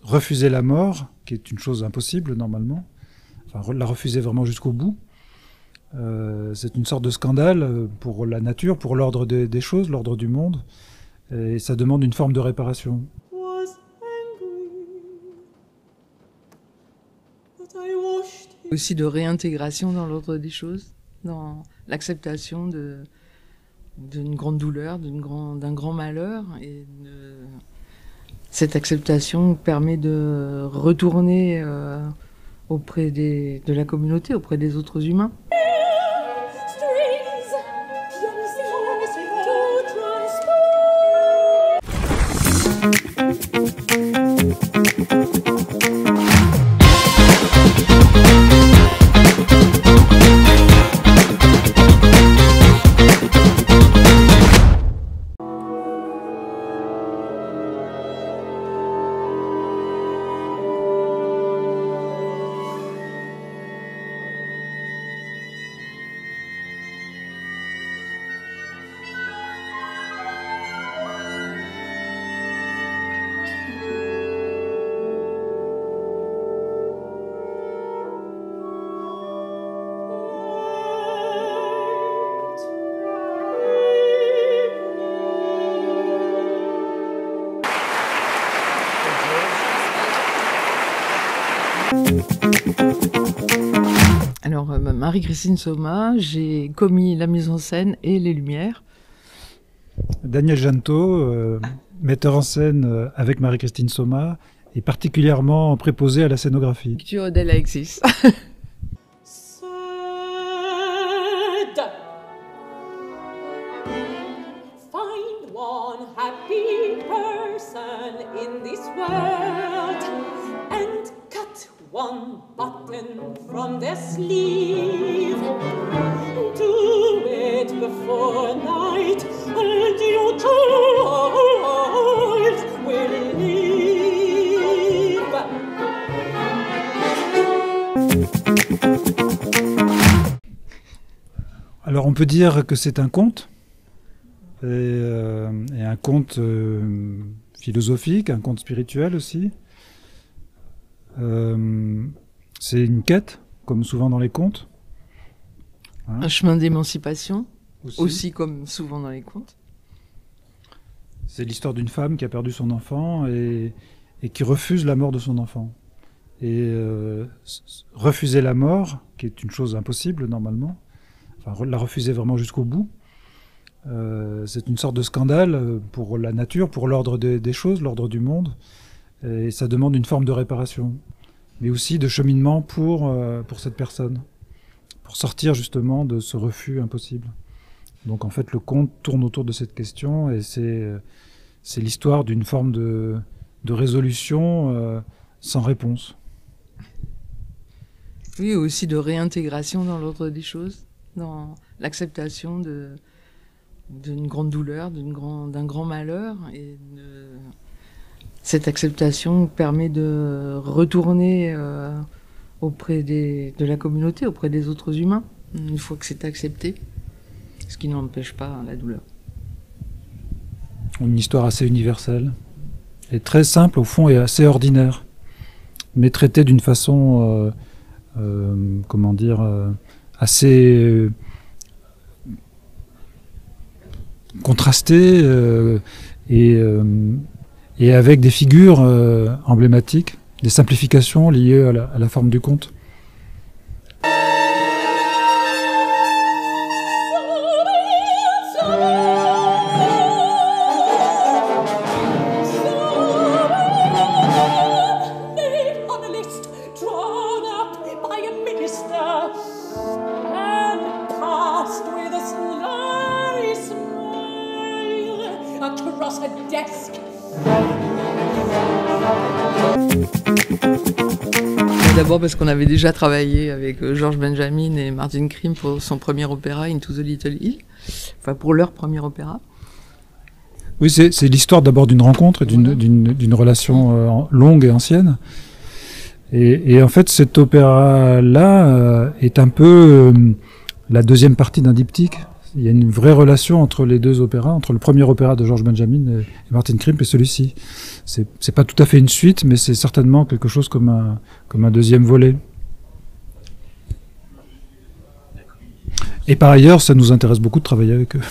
Refuser la mort, qui est une chose impossible normalement, enfin la refuser vraiment jusqu'au bout, c'est une sorte de scandale pour la nature, pour l'ordre des choses, l'ordre du monde, et ça demande une forme de réparation. Aussi de réintégration dans l'ordre des choses, dans l'acceptation d'une grande douleur, d'un grand malheur. Et cette acceptation permet de retourner auprès de la communauté, auprès des autres humains. Alors, Marie-Christine Soma, j'ai commis la mise en scène et les lumières. Daniel Janto, metteur en scène avec Marie-Christine Soma, et particulièrement préposé à la scénographie. Lecture d'Alexis. Find one happy person in this world and cut one button from their sleeve. Do it before night and your child will live. Alors on peut dire que c'est un conte, et un conte philosophique, un conte spirituel aussi. C'est une quête, comme souvent dans les contes. Hein. Un chemin d'émancipation, aussi comme souvent dans les contes. C'est l'histoire d'une femme qui a perdu son enfant et qui refuse la mort de son enfant. Et refuser la mort, qui est une chose impossible normalement, enfin la refuser vraiment jusqu'au bout, c'est une sorte de scandale pour la nature, pour l'ordre des choses, l'ordre du monde, et ça demande une forme de réparation, mais aussi de cheminement pour cette personne, pour sortir justement de ce refus impossible. Donc en fait le conte tourne autour de cette question, et c'est l'histoire d'une forme de résolution sans réponse. Oui, aussi de réintégration dans l'ordre des choses, dans l'acceptation d'une grande douleur, d'un grand malheur. Et cette acceptation permet de retourner auprès de la communauté, auprès des autres humains, une fois que c'est accepté, ce qui n'empêche pas la douleur. Une histoire assez universelle, et très simple au fond et assez ordinaire, mais traitée d'une façon, comment dire, assez contrastée et avec des figures emblématiques, des simplifications liées à la forme du conte. Across a desk. D'abord parce qu'on avait déjà travaillé avec Georges Benjamin et Martin Krim pour son premier opéra Into the Little Hill, enfin pour leur premier opéra. Oui, c'est l'histoire d'abord d'une rencontre et d'une relation longue et ancienne. Et en fait, cet opéra-là est un peu la deuxième partie d'un diptyque. il y a une vraie relation entre les deux opéras, entre le premier opéra de Georges Benjamin et Martin Krimp et celui-ci. C'est pas tout à fait une suite, mais c'est certainement quelque chose comme un deuxième volet. Et par ailleurs, ça nous intéresse beaucoup de travailler avec eux.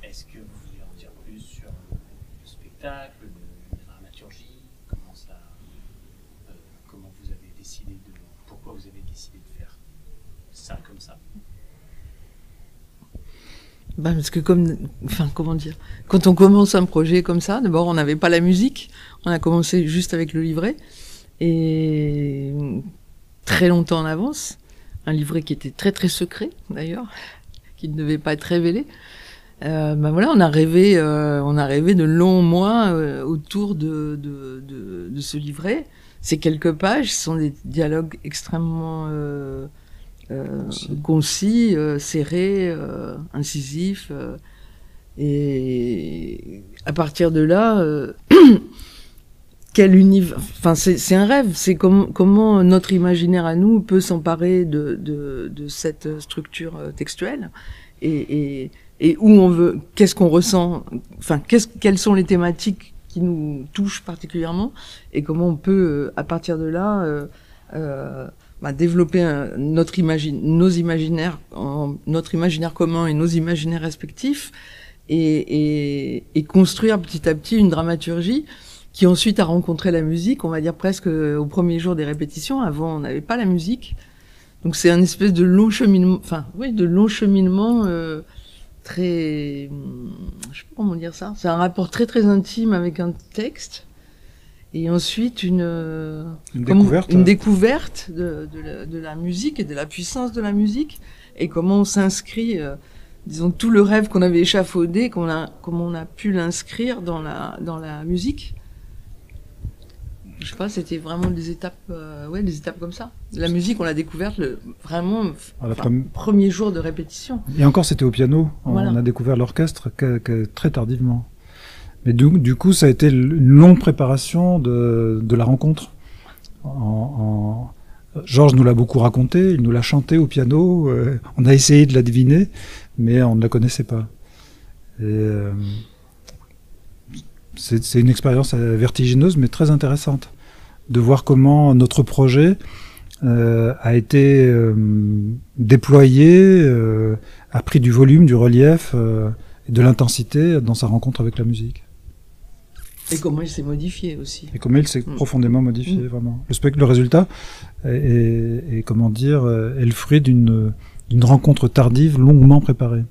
Est-ce que vous voulez en dire plus sur le spectacle, la dramaturgie, comment vous avez décidé pourquoi vous avez décidé de faire ça comme ça? Parce que comment dire, quand on commence un projet comme ça, d'abord on n'avait pas la musique, on a commencé juste avec le livret, et très longtemps en avance, un livret qui était très très secret d'ailleurs, qui ne devait pas être révélé. Voilà, on a rêvé de longs mois autour de ce livret. Ces quelques pages sont des dialogues extrêmement concis, serrés, incisifs, et à partir de là, quel univers, enfin c'est un rêve, c'est comment notre imaginaire à nous peut s'emparer de cette structure textuelle et où on veut, qu'est-ce qu'on ressent, enfin quelles sont les thématiques qui nous touchent particulièrement et comment on peut à partir de là développer notre imaginaire commun et nos imaginaires respectifs et construire petit à petit une dramaturgie qui ensuite a rencontré la musique, on va dire presque au premier jour des répétitions. Avant, on n'avait pas la musique. Donc c'est un espèce de long cheminement, très, je sais pas comment dire ça. C'est un rapport très très intime avec un texte. Et ensuite une découverte de la musique et de la puissance de la musique. Et comment on s'inscrit, disons, tout le rêve qu'on avait échafaudé, comment on a pu l'inscrire dans la musique. Je sais pas, c'était vraiment des étapes comme ça. La musique, on l'a découverte premier jour de répétition. Et encore, c'était au piano. Voilà. On a découvert l'orchestre très tardivement. Mais du coup, ça a été une longue préparation de la rencontre. Georges nous l'a beaucoup raconté, il nous l'a chanté au piano. On a essayé de la deviner, mais on ne la connaissait pas. C'est une expérience vertigineuse, mais très intéressante, de voir comment notre projet a été déployé, a pris du volume, du relief et de l'intensité dans sa rencontre avec la musique. Et comment il s'est modifié aussi. Et comment il s'est profondément modifié, vraiment. Le résultat est comment dire, est le fruit d'une rencontre tardive, longuement préparée.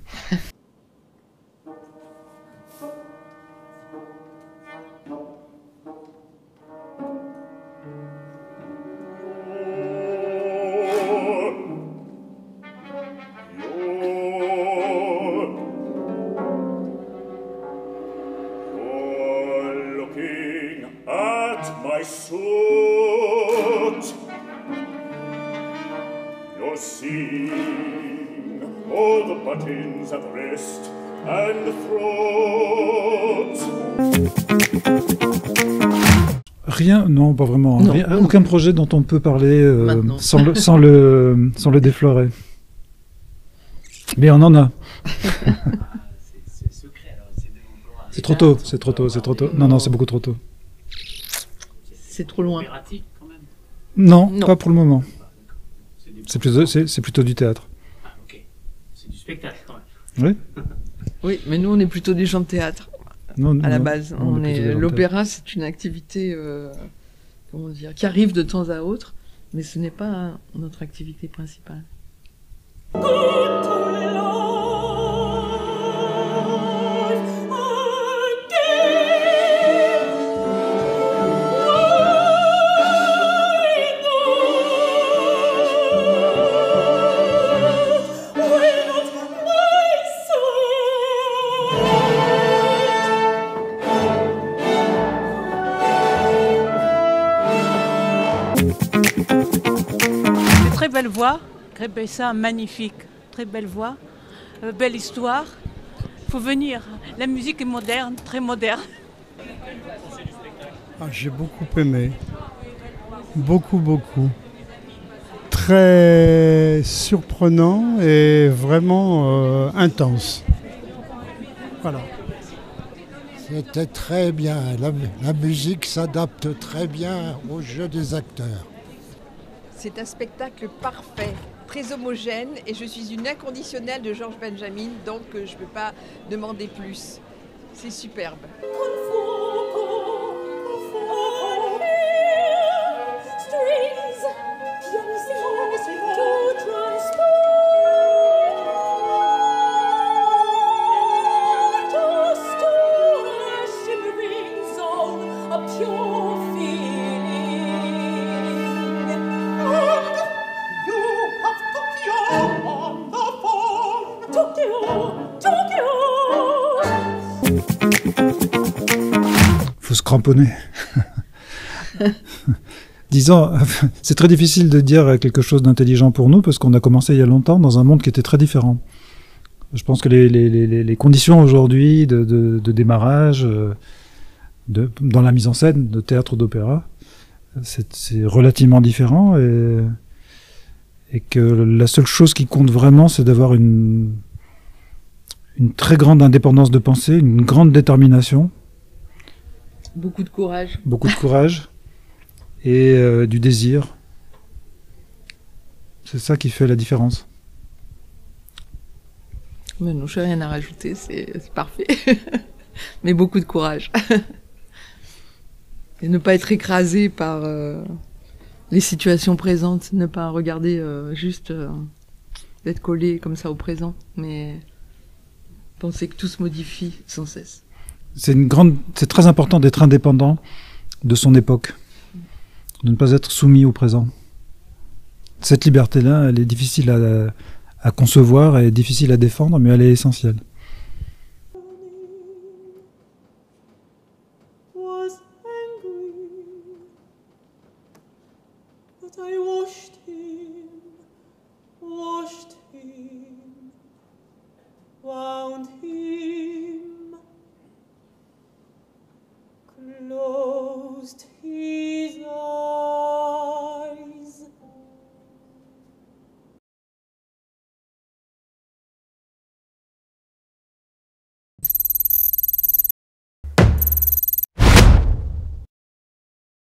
Rien, non, pas vraiment. Non. Rien, aucun projet dont on peut parler sans le déflorer. Mais on en a. C'est secret, alors c'est trop tôt, c'est trop tôt, c'est trop tôt. Non, c'est beaucoup trop tôt. C'est trop loin. Opératique, quand même. Non, Non. pas pour le moment. C'est C'est plutôt du théâtre. Ah, ok. C'est du spectacle, quand même. Oui. Oui, mais nous on est plutôt des gens de théâtre. Non, À la non, base, on est plutôt des l'opéra, c'est une activité, comment dire, qui arrive de temps à autre, mais ce n'est pas notre activité principale. Good to life again. Why not my De très belle voix, Crépessa, magnifique, très belle voix, belle histoire. Faut venir. La musique est moderne, très moderne. J'ai beaucoup aimé. Beaucoup. très surprenant et vraiment intense. Voilà. C'était très bien. La musique s'adapte très bien au jeu des acteurs. C'est un spectacle parfait, très homogène, et je suis une inconditionnelle de Georges Benjamin, donc je ne peux pas demander plus. C'est superbe. Faut se cramponner. Disons, c'est très difficile de dire quelque chose d'intelligent pour nous parce qu'on a commencé il y a longtemps dans un monde qui était très différent. Je pense que les conditions aujourd'hui de démarrage, dans la mise en scène de théâtre ou d'opéra, c'est relativement différent et que la seule chose qui compte vraiment, c'est d'avoir une très grande indépendance de pensée, une grande détermination. Beaucoup de courage. Beaucoup de courage et du désir. C'est ça qui fait la différence. Mais non, je n'ai rien à rajouter, c'est parfait. Mais beaucoup de courage. Et ne pas être écrasé par les situations présentes, ne pas regarder juste d'être collé comme ça au présent, mais penser que tout se modifie sans cesse. C'est très important d'être indépendant de son époque, de ne pas être soumis au présent. Cette liberté-là, elle est difficile à concevoir, elle est difficile à défendre, mais elle est essentielle.